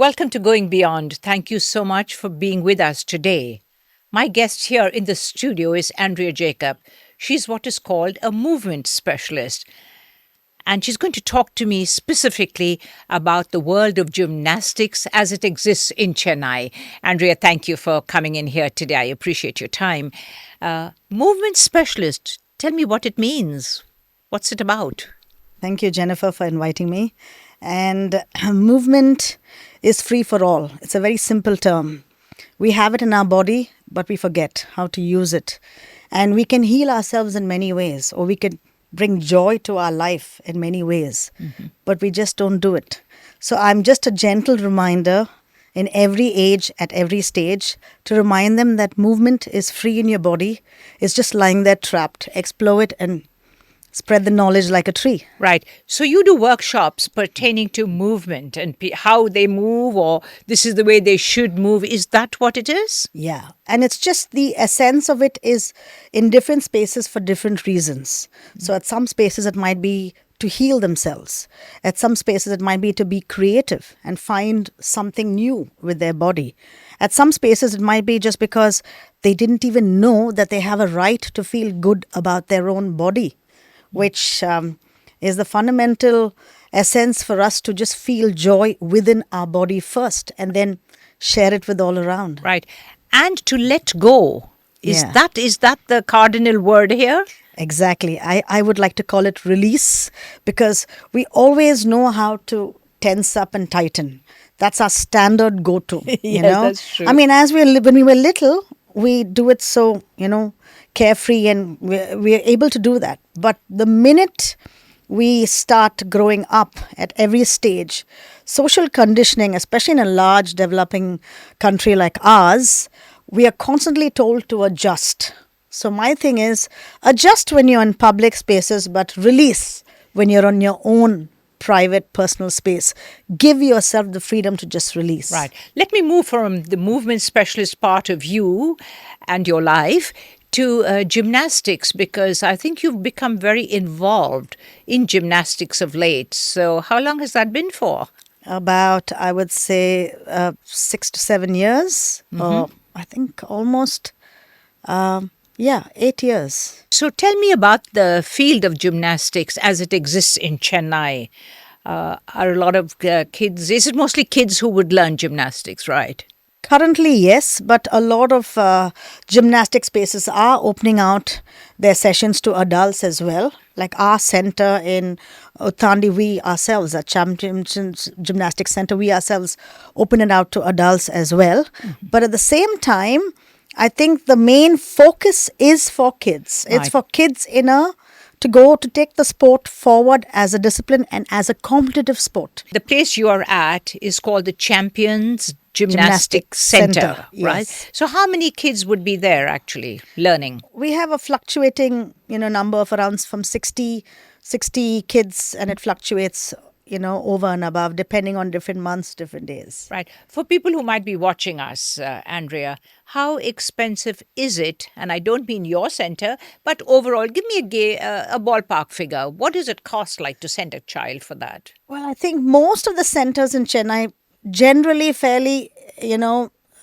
Welcome to Going Beyond. Thank you so much for being with us today. My guest here in the studio is Andrea Jacob. She's what is called a movement specialist. And she's going to talk to me specifically about the world of gymnastics as it exists in Chennai. Andrea, thank you for coming in here today. I appreciate your time. Movement specialist, tell me what it means. What's it about? Thank you, Jennifer, for inviting me. And movement is free for all. It's a very simple term. We have it in our body, but we forget how to use it. And we can heal ourselves in many ways, or we can bring joy to our life in many ways, but we just don't do it. So I'm just a gentle reminder in every age, at every stage, to remind them that movement is free in your body. It's just lying there trapped. Explore it and spread the knowledge like a tree. Right. So you do workshops pertaining to movement and how they move, or this is the way they should move. Is that what it is? Yeah. And it's just the essence of it is in different spaces for different reasons. So at some spaces it might be to heal themselves. At some spaces it might be to be creative and find something new with their body. At some spaces it might be just because they didn't even know that they have a right to feel good about their own body, which is the fundamental essence for us to just feel joy within our body first and then share it with all around. Right. And to let go. Is that the cardinal word here? Exactly. I would like to call it release, because we always know how to tense up and tighten. That's our standard go-to. You know? That's true. I mean, when we were little, we do it so, carefree, and we're able to do that. But the minute we start growing up at every stage, social conditioning, especially in a large developing country like ours, we are constantly told to adjust. So my thing is, adjust when you're in public spaces, but release when you're on your own private, personal space. Give yourself the freedom to just release. Right. Let me move from the movement specialist part of you and your life to gymnastics, because I think you've become very involved in gymnastics of late. So how long has that been for? About, I would say, 6 to 7 years. Or I think almost, 8 years. So tell me about the field of gymnastics as it exists in Chennai. Are a lot of kids, is it mostly kids who would learn gymnastics, right? Currently, yes, but a lot of gymnastic spaces are opening out their sessions to adults as well. Like our center in Uttandi, we ourselves, at Champions Gymnastics Center, we ourselves open it out to adults as well. But at the same time, I think the main focus is for kids. It's for kids to take the sport forward as a discipline and as a competitive sport. The place you are at is called the Champions Gymnastics Center, right? Yes. So how many kids would be there actually learning? We have a fluctuating, number of around from 60 kids, and it fluctuates, over and above, depending on different months, different days. Right. For people who might be watching us, Andrea, how expensive is it? And I don't mean your center, but overall, give me a ballpark figure. What does it cost like to send a child for that? Well, I think most of the centers in Chennai generally fairly,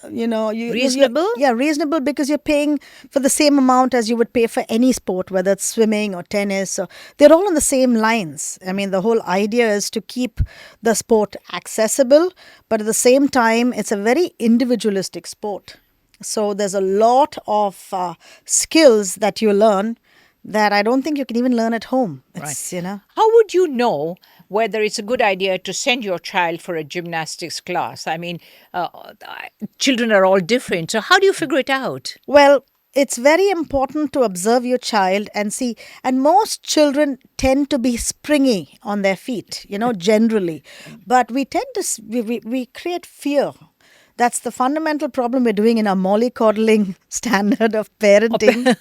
Reasonable? Reasonable, because you're paying for the same amount as you would pay for any sport, whether it's swimming or tennis. Or they're all on the same lines. I mean, the whole idea is to keep the sport accessible, but at the same time, it's a very individualistic sport. So there's a lot of skills that you learn that I don't think you can even learn at home. It's, How would you know whether it's a good idea to send your child for a gymnastics class? I mean, children are all different. So how do you figure it out? Well, it's very important to observe your child and see. And most children tend to be springy on their feet, generally. But we tend to, we create fear. That's the fundamental problem we're doing in our mollycoddling standard of parenting,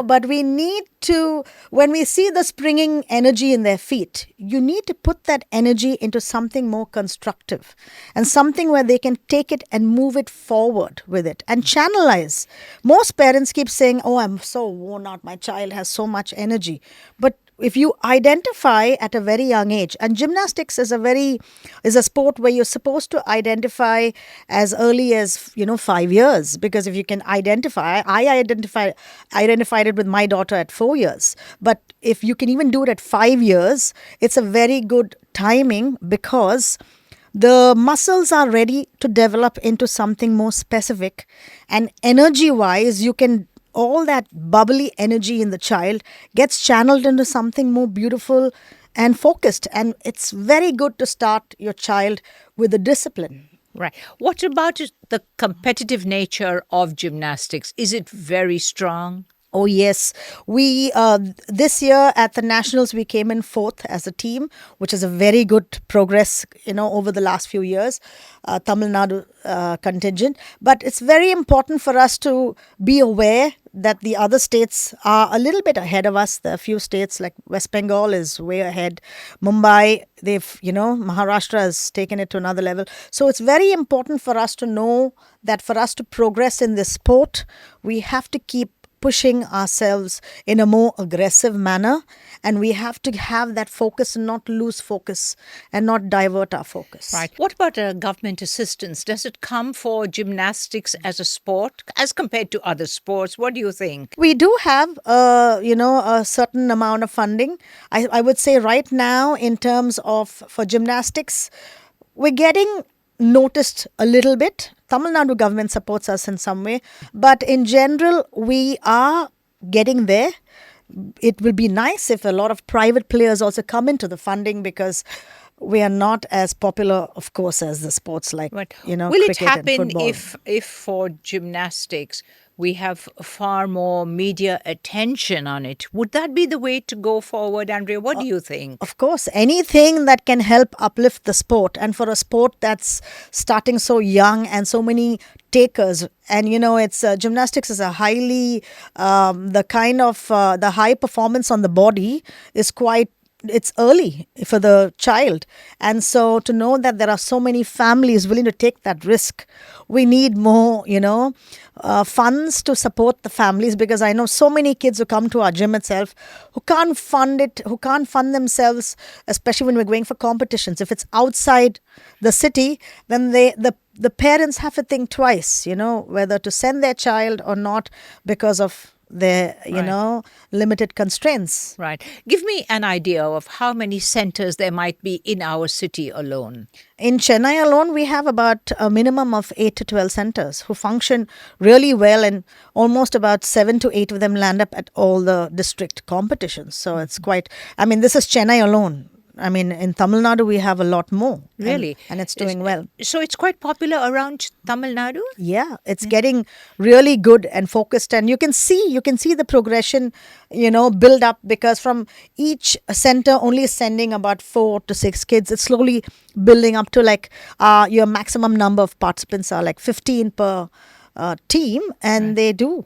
but we need to, when we see the springing energy in their feet, you need to put that energy into something more constructive and something where they can take it and move it forward with it and channelize. Most parents keep saying, oh, I'm so worn out, my child has so much energy. But if you identify at a very young age, and gymnastics is a sport where you're supposed to identify as early as 5 years, because if you can identify, identified it with my daughter at 4 years, but if you can even do it at 5 years, it's a very good timing, because the muscles are ready to develop into something more specific, and energy wise you can, all that bubbly energy in the child gets channeled into something more beautiful and focused. And it's very good to start your child with a discipline. Right. What about the competitive nature of gymnastics? Is it very strong? Oh yes, we this year at the nationals we came in 4th as a team, which is a very good progress, over the last few years, Tamil Nadu contingent. But it's very important for us to be aware that the other states are a little bit ahead of us. There are a few states like West Bengal is way ahead. Mumbai, Maharashtra has taken it to another level. So it's very important for us to know that for us to progress in this sport, we have to keep pushing ourselves in a more aggressive manner, and we have to have that focus and not lose focus and not divert our focus. Right. What about government assistance? Does it come for gymnastics as a sport as compared to other sports? What do you think? We do have, a certain amount of funding. I would say right now in terms of for gymnastics, we're getting noticed a little bit. Tamil Nadu government supports us in some way, but in general, we are getting there. It will be nice if a lot of private players also come into the funding, because we are not as popular, of course, as the sports like, Will cricket it happen and football. if for gymnastics we have far more media attention on it? Would that be the way to go forward, Andrea? What do you think? Of course, anything that can help uplift the sport, and for a sport that's starting so young and so many takers, and it's gymnastics is a highly the high performance on the body is quite, it's early for the child. And so to know that there are so many families willing to take that risk, we need more, funds to support the families, because I know so many kids who come to our gym itself who can't fund it, who can't fund themselves, especially when we're going for competitions. If it's outside the city, then the parents have to think twice, whether to send their child or not, because of their, limited constraints. Right. Give me an idea of how many centers there might be in our city alone. In Chennai alone, we have about a minimum of 8 to 12 centers who function really well, and almost about 7 to 8 of them land up at all the district competitions. So it's quite, this is Chennai alone. In Tamil Nadu, we have a lot more. Really? And it's doing well. So it's quite popular around Tamil Nadu? Yeah, it's getting really good and focused. And you can see the progression, build up, because from each center only sending about 4 to 6 kids. It's slowly building up to your maximum number of participants are 15 per team, and they do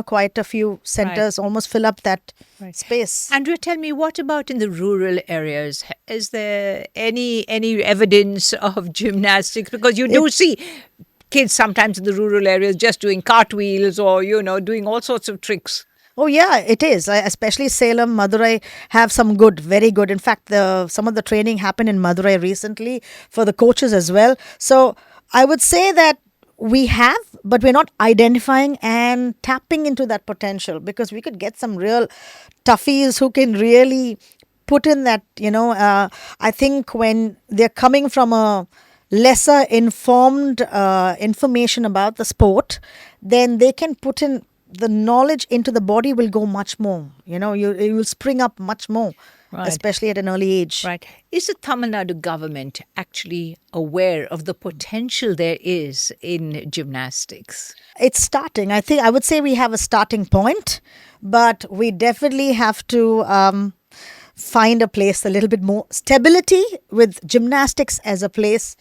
quite a few centers almost fill up that space. Andrea, tell me, what about in the rural areas? Is there any evidence of gymnastics? Because you do see kids sometimes in the rural areas just doing cartwheels or doing all sorts of tricks. Oh yeah, it is. Especially Salem, Madurai have some very good. In fact, some of the training happened in Madurai recently for the coaches as well. So I would say that we have, but we're not identifying and tapping into that potential, because we could get some real toughies who can really put in that, I think when they're coming from a lesser informed information about the sport, then they can put in the knowledge into the body will go much more. You will spring up much more. Right. Especially at an early age. Right. Is the Tamil Nadu government actually aware of the potential there is in gymnastics? It's starting. I would say we have a starting point, but we definitely have to find a place, a little bit more stability with gymnastics as a place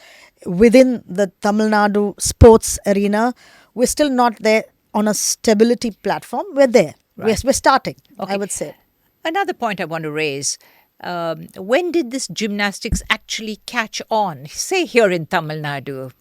within the Tamil Nadu sports arena. We're still not there on a stability platform. We're there. Right. We're starting, I would say. Another point I want to raise, when did this gymnastics actually catch on, say here in Tamil Nadu?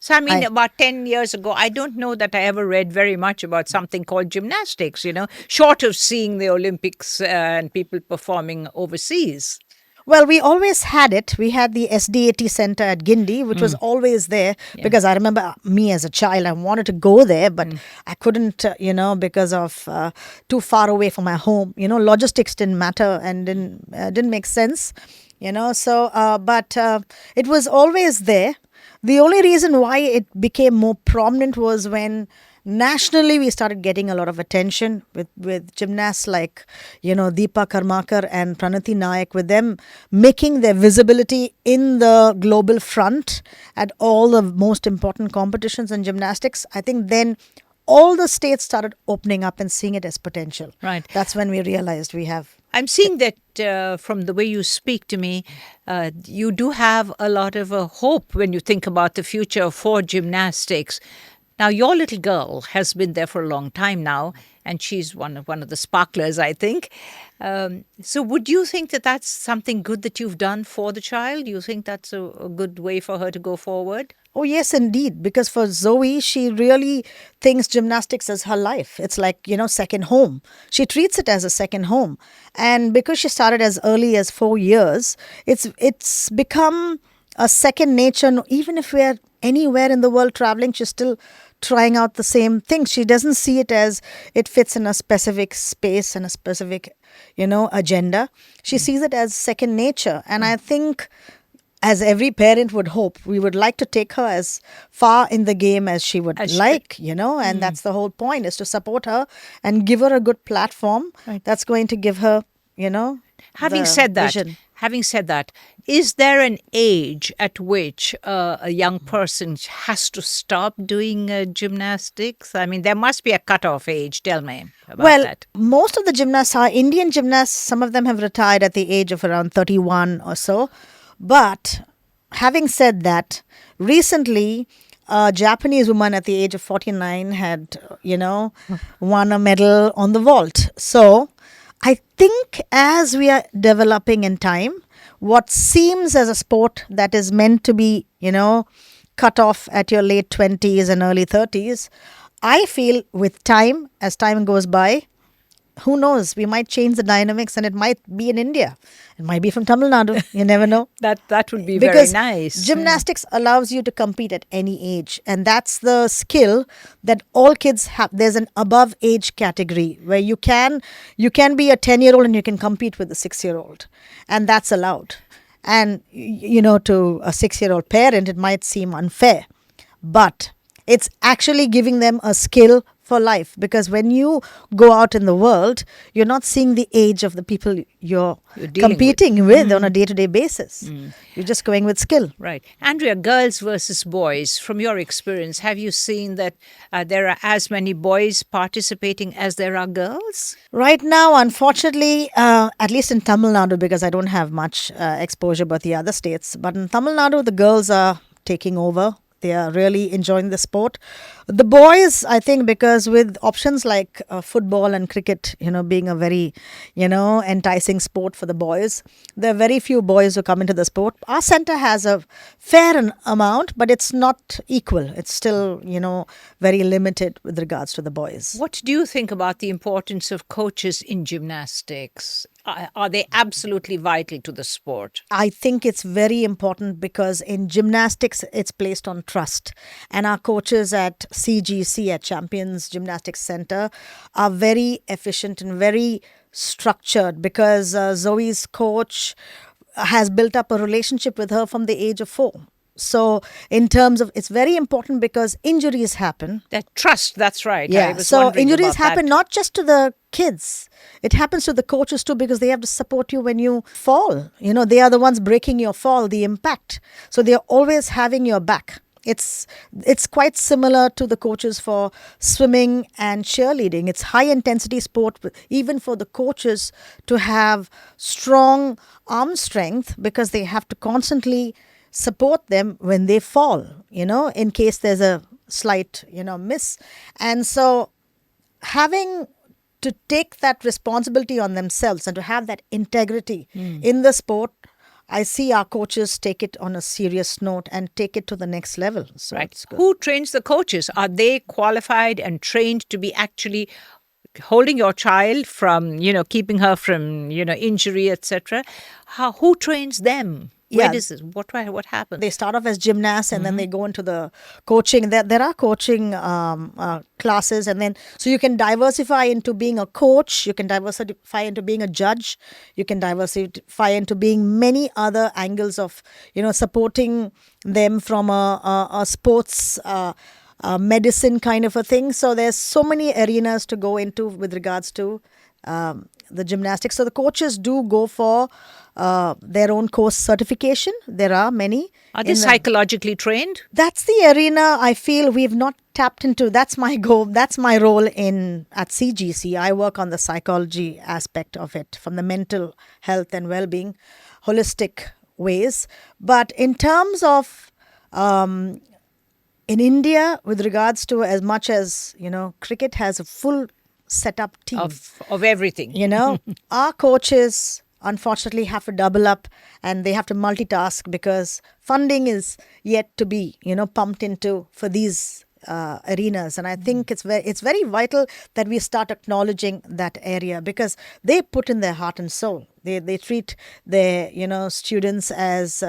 So, I mean, about 10 years ago, I don't know that I ever read very much about something called gymnastics, short of seeing the Olympics and people performing overseas. Well, we always had it. We had the SDAT center at Guindy, which was always there because I remember me as a child, I wanted to go there, but I couldn't, because of too far away from my home. Logistics didn't matter and didn't make sense, So, but it was always there. The only reason why it became more prominent was when nationally we started getting a lot of attention with gymnasts like, Deepa Karmakar and Pranati Nayak, with them making their visibility in the global front at all the most important competitions in gymnastics. I think then all the states started opening up and seeing it as potential. Right. That's when we realized we have. I'm seeing that from the way you speak to me, you do have a lot of hope when you think about the future for gymnastics. Now, your little girl has been there for a long time now, and she's one of the sparklers, I think. So would you think that that's something good that you've done for the child? Do you think that's a good way for her to go forward? Oh, yes, indeed. Because for Zoe, she really thinks gymnastics as her life. It's like, second home. She treats it as a second home. And because she started as early as 4 years, it's become a second nature. Even if we're anywhere in the world traveling, she's still trying out the same thing. She doesn't see it as it fits in a specific space and a specific, agenda. She sees it as second nature. And I think, as every parent would hope, we would like to take her as far in the game as she would like, and that's the whole point, is to support her and give her a good platform that's going to give her, Having said that, is there an age at which a young person has to stop doing gymnastics? I mean, there must be a cutoff age. Tell me about that. Most of the gymnasts are Indian gymnasts. Some of them have retired at the age of around 31 or so. But having said that, recently, a Japanese woman at the age of 49 had, won a medal on the vault. So I think as we are developing in time, what seems as a sport that is meant to be, cut off at your late 20s and early 30s, I feel with time, as time goes by, who knows, we might change the dynamics and it might be in India. It might be from Tamil Nadu. You never know. That would be because very nice. Gymnastics allows you to compete at any age. And that's the skill that all kids have. There's an above age category where you can be a 10-year-old and you can compete with a 6-year-old. And that's allowed. And, to a 6-year-old parent, it might seem unfair. But it's actually giving them a skill for life, because when you go out in the world, you're not seeing the age of the people you're competing with on a day-to-day basis. You're just going with skill. Right. Andrea, girls versus boys, from your experience, have you seen that there are as many boys participating as there are girls? Right now, unfortunately, at least in Tamil Nadu, because I don't have much exposure about the other states, but in Tamil Nadu, the girls are taking over. They are really enjoying the sport. The boys, I think, because with options like football and cricket, being a very, enticing sport for the boys, there are very few boys who come into the sport. Our center has a fair amount, but it's not equal. It's still, very limited with regards to the boys. What do you think about the importance of coaches in gymnastics? Are they absolutely vital to the sport? I think it's very important because in gymnastics, it's placed on trust. And our coaches at CGC, at Champions Gymnastics Center, are very efficient and very structured, because Zoe's coach has built up a relationship with her from the age of 4. So in terms of, it's very important because injuries happen. That trust, that's right. Yeah, so injuries happen not just to the kids. It happens to the coaches too, because they have to support you when you fall. They are the ones breaking your fall, the impact. So they are always having your back. It's quite similar to the coaches for swimming and cheerleading. It's high intensity sport, even for the coaches to have strong arm strength, because they have to constantly support them when they fall, in case there's a slight, miss. And so having to take that responsibility on themselves and to have that integrity in the sport, I see our coaches take it on a serious note and take it to the next level. So Right. it's good. Who trains the coaches? Are they qualified and trained to be actually holding your child from, keeping her from, injury, etc.? Who trains them? Where Yeah. does this, what happens? They start off as gymnasts and then they go into the coaching. There are coaching classes, and then so you can diversify into being a coach, you can diversify into being a judge, you can diversify into being many other angles of supporting them from a sports medicine kind of a thing. So there's so many arenas to go into with regards to the gymnastics. So the coaches do go for their own course certification. There are many. Are they psychologically trained? That's the arena I feel we've not tapped into. That's my goal. That's my role at CGC. I work on the psychology aspect of it, from the mental health and well-being, holistic ways. But in terms of in India, with regards to, as much as cricket has a full set-up team Of everything. Our coaches unfortunately have to double up and they have to multitask because funding is yet to be pumped into for these arenas. And I think it's very vital that we start acknowledging that area, because they put in their heart and soul. They treat their students as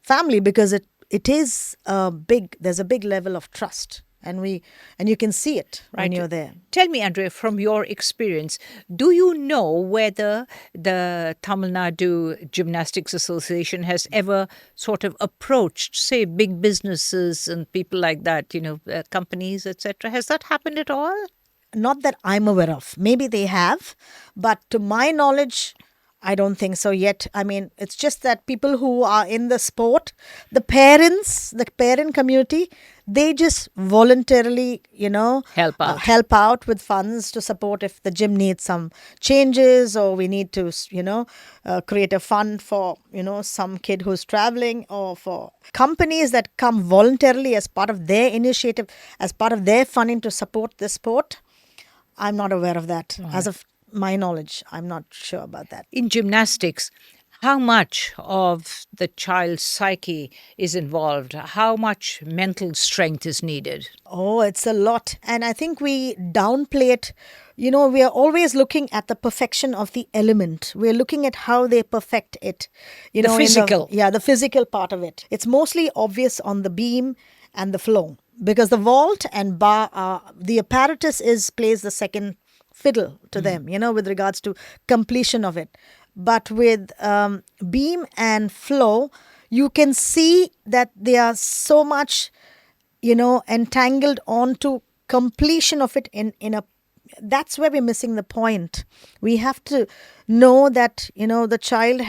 family, because it is there's a big level of trust. And you can see it when you're there. Tell me, Andrea, from your experience, do you know whether the Tamil Nadu Gymnastics Association has ever sort of approached, say, big businesses and people like that, companies, etc.? Has that happened at all? Not that I'm aware of. Maybe they have, but to my knowledge, I don't think so yet. I mean, it's just that people who are in the sport, the parent community, they just voluntarily, help out with funds to support if the gym needs some changes, or we need to, create a fund for, some kid who's traveling, or for companies that come voluntarily as part of their initiative, as part of their funding to support the sport. I'm not aware of that. Right. As of my knowledge, I'm not sure about that. In gymnastics, how much of the child's psyche is involved? How much mental strength is needed? Oh, it's a lot. And I think we downplay it. We are always looking at the perfection of the element. We're looking at how they perfect it. The physical. The physical part of it. It's mostly obvious on the beam and the flow, because the vault and bar, the apparatus plays the second fiddle to them, with regards to completion of it. But with beam and flow, you can see that they are so much, entangled onto completion of it in a. That's where we're missing the point. We have to know that, the child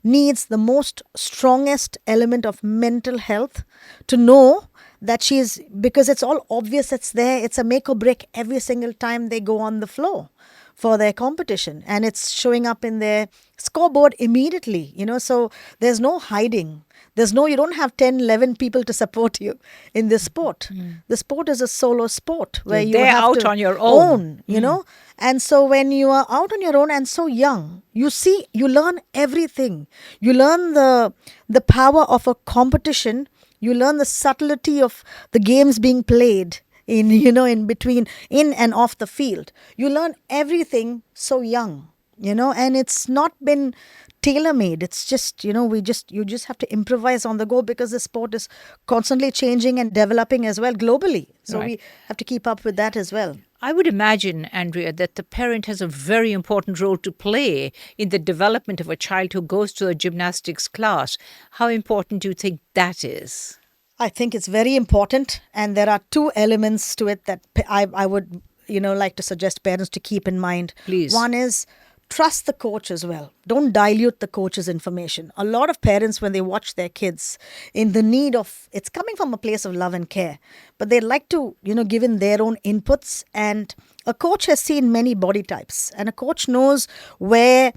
needs the most strongest element of mental health to know that because it's all obvious, it's there, it's a make or break every single time they go on the floor for their competition. And it's showing up in their scoreboard immediately, so there's no hiding. You don't have 10, 11 people to support you in this sport. The sport is a solo sport where you have out on your own. And so when you are out on your own and so young, you learn everything. You learn the power of a competition. You learn the subtlety of the games being played in between, in and off the field. You learn everything so young, and it's not been tailor-made. It's just, you just have to improvise on the go, because the sport is constantly changing and developing as well globally. So we have to keep up with that as well. I would imagine, Andrea, that the parent has a very important role to play in the development of a child who goes to a gymnastics class. How important do you think that is? I think it's very important, and there are two elements to it that I would, like to suggest parents to keep in mind. Please. One is trust the coach as well. Don't dilute the coach's information. A lot of parents, when they watch their kids in the need of, it's coming from a place of love and care, but they like to, give in their own inputs. And a coach has seen many body types, and a coach knows where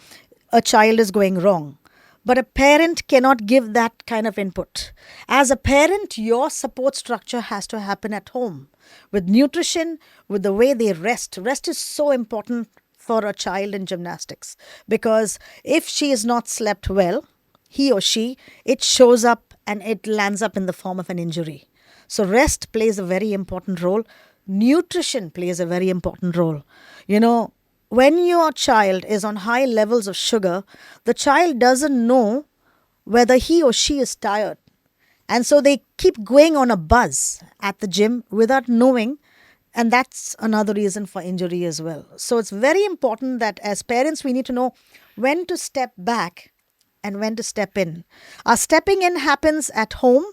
a child is going wrong. But a parent cannot give that kind of input. As a parent, your support structure has to happen at home with nutrition, with the way they rest. Rest is so important for a child in gymnastics, because if she is not slept well, he or she, it shows up and it lands up in the form of an injury. So rest plays a very important role. Nutrition plays a very important role. When your child is on high levels of sugar, the child doesn't know whether he or she is tired. And so they keep going on a buzz at the gym without knowing. And that's another reason for injury as well. So it's very important that as parents, we need to know when to step back and when to step in. Our stepping in happens at home,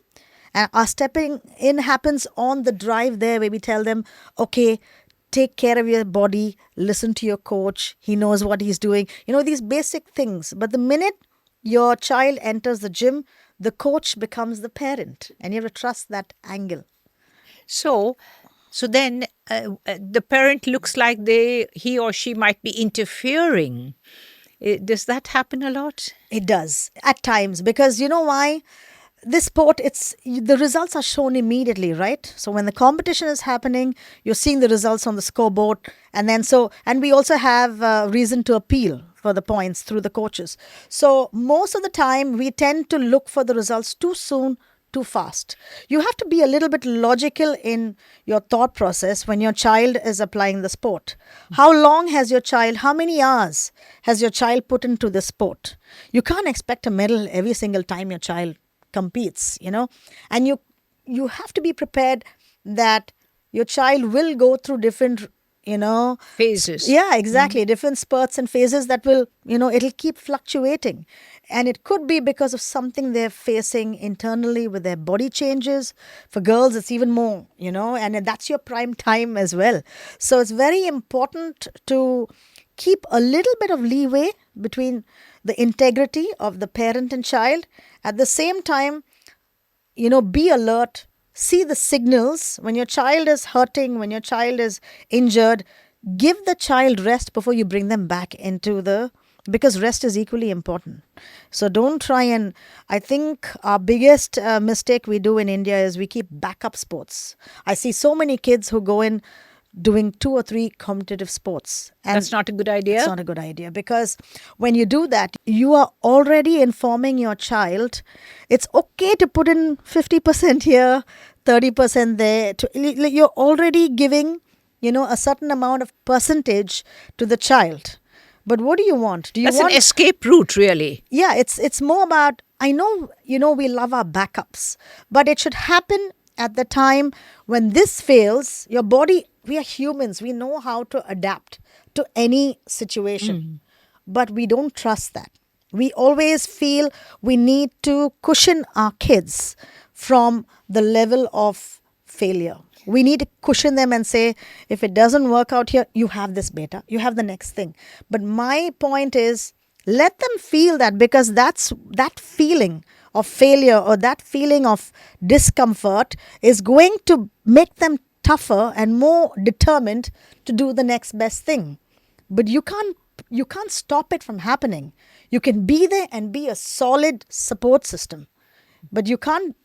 and our stepping in happens on the drive there where we tell them, okay, take care of your body, listen to your coach, he knows what he's doing. These basic things. But the minute your child enters the gym, the coach becomes the parent, and you have to trust that angle. So then the parent looks like he or she might be interfering. Does that happen a lot? It does at times, because you know why? This sport, the results are shown immediately, right? So when the competition is happening, you're seeing the results on the scoreboard, and we also have reason to appeal for the points through the coaches. So most of the time, we tend to look for the results too soon, too fast. You have to be a little bit logical in your thought process when your child is applying the sport. How many hours has your child put into the sport? You can't expect a medal every single time your child competes, and you have to be prepared that your child will go through different phases. Yeah, exactly. Different spurts and phases that will, it'll keep fluctuating. And it could be because of something they're facing internally with their body changes. For girls, it's even more, and that's your prime time as well. So it's very important to keep a little bit of leeway between the integrity of the parent and child. At the same time, be alert. See the signals. When your child is hurting, when your child is injured, give the child rest before you bring them back because rest is equally important. So don't try I think our biggest mistake we do in India is we keep backup sports. I see so many kids who go in doing 2 or 3 competitive sports. And that's not a good idea? It's not a good idea, because when you do that, you are already informing your child it's okay to put in 50% here, 30% there. You're already giving, a certain amount of percentage to the child. But what do you want? That's an escape route, really. Yeah, it's more about, I know, we love our backups, but it should happen at the time when this fails. Your body, we are humans, we know how to adapt to any situation, but we don't trust that. We always feel we need to cushion our kids from the level of failure. We need to cushion them and say, if it doesn't work out here, you have this beta, you have the next thing. But my point is, let them feel that, because that feeling of failure or that feeling of discomfort is going to make them tougher and more determined to do the next best thing. But you can't stop it from happening. You can be there and be a solid support system, but you can't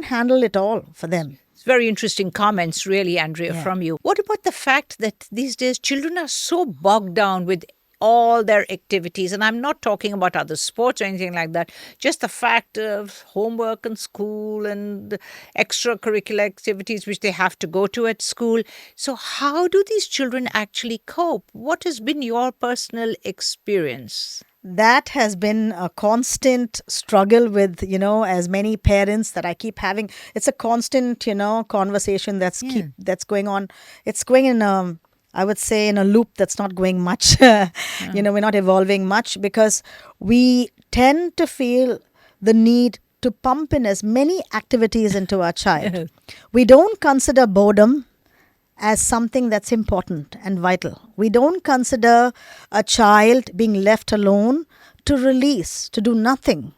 handle it all for them. It's very interesting comments, really, Andrea, from you. What about the fact that these days children are so bogged down with all their activities? And I'm not talking about other sports or anything like that. Just the fact of homework and school and extracurricular activities which they have to go to at school. So how do these children actually cope? What has been your personal experience? That has been a constant struggle with, as many parents that I keep having. It's a constant, conversation that's going on. It's going in I would say in a loop that's not going much. We're not evolving much, because we tend to feel the need to pump in as many activities into our child. We don't consider boredom as something that's important and vital. We don't consider a child being left alone to release, to do nothing,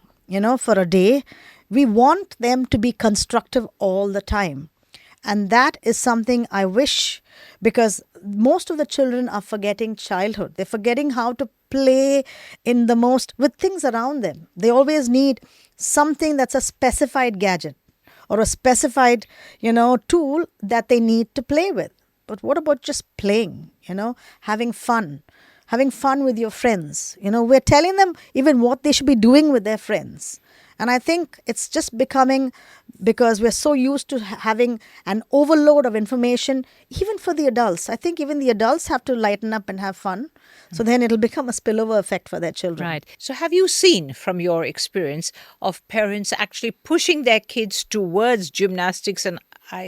for a day. We want them to be constructive all the time. And that is something I wish, because most of the children are forgetting childhood. They're forgetting how to play with things around them. They always need something that's a specified gadget or a specified, tool that they need to play with. But what about just playing, having fun? having fun with your friends. We're telling them even what they should be doing with their friends. And I think it's just becoming, because we're so used to having an overload of information, even for the adults. I think even the adults have to lighten up and have fun. So then it'll become a spillover effect for their children. Right. So have you seen from your experience of parents actually pushing their kids towards gymnastics? And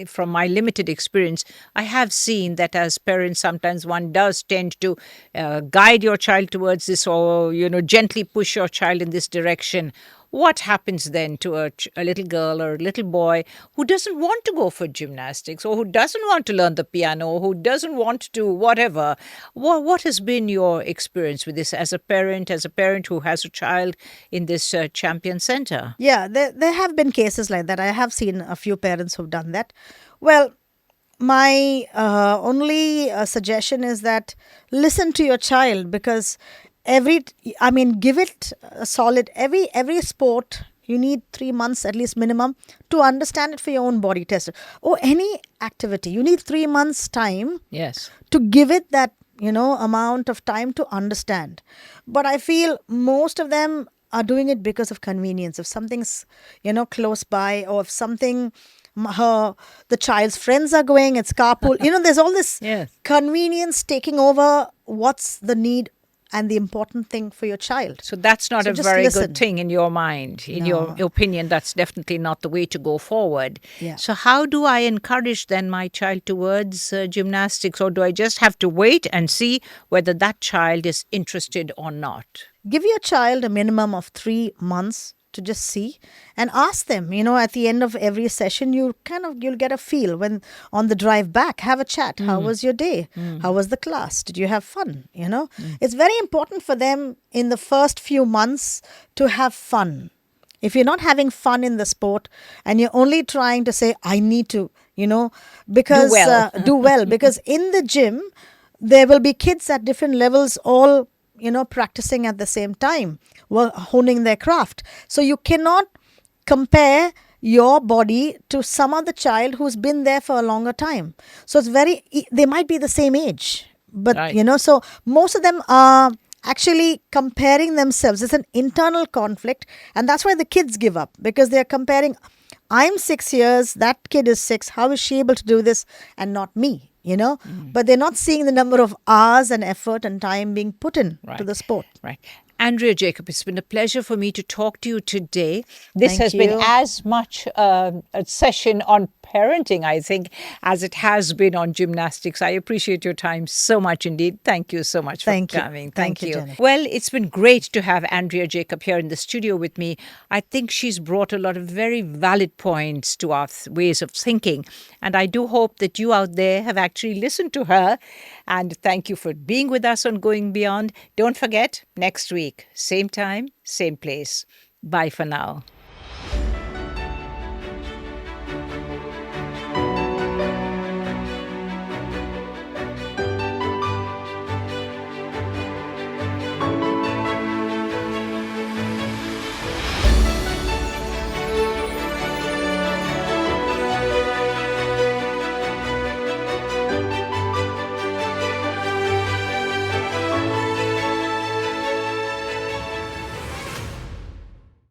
from my limited experience, I have seen that as parents, sometimes one does tend to guide your child towards this, or, gently push your child in this direction. What happens then to a little girl or a little boy who doesn't want to go for gymnastics, or who doesn't want to learn the piano, or who doesn't want to do whatever? What has been your experience with this as a parent who has a child in this champion center? Yeah, there have been cases like that. I have seen a few parents who've done that. Well, my only suggestion is that listen to your child, because give it a solid, every sport, you need 3 months at least minimum to understand it for your own body test. Or any activity, you need 3 months time. Yes. To give it that, amount of time to understand. But I feel most of them are doing it because of convenience. If something's, close by, or if something, the child's friends are going, it's carpool. There's all this Yes. convenience taking over what's the need and the important thing for your child. So that's not a just very listen. good thing in your mind. In your opinion, that's definitely not the way to go forward. Yeah. So how do I encourage then my child towards gymnastics? Or do I just have to wait and see whether that child is interested or not? Give your child a minimum of 3 months to just see, and ask them, at the end of every session, you'll get a feel. When on the drive back, have a chat. How was your day? How was the class? Did you have fun? It's very important for them in the first few months to have fun. If you're not having fun in the sport and you're only trying to say, I need to, because do well, because in the gym, there will be kids at different levels, all practicing at the same time, honing their craft. So you cannot compare your body to some other child who's been there for a longer time. So they might be the same age, but right. So most of them are actually comparing themselves. It's an internal conflict, and that's why the kids give up, because they're comparing. I'm 6 years, that kid is 6. How is she able to do this and not me? But they're not seeing the number of hours and effort and time being put in to the sport. Right. Andrea Jacob, it's been a pleasure for me to talk to you today. This Thank has you. been as much a session on parenting, I think, as it has been on gymnastics. I appreciate your time so much indeed. Thank you so much for coming. Thank you, Jenny. Well, it's been great to have Andrea Jacob here in the studio with me. I think she's brought a lot of very valid points to our ways of thinking. And I do hope that you out there have actually listened to her. And thank you for being with us on Going Beyond. Don't forget, next week, same time, same place. Bye for now.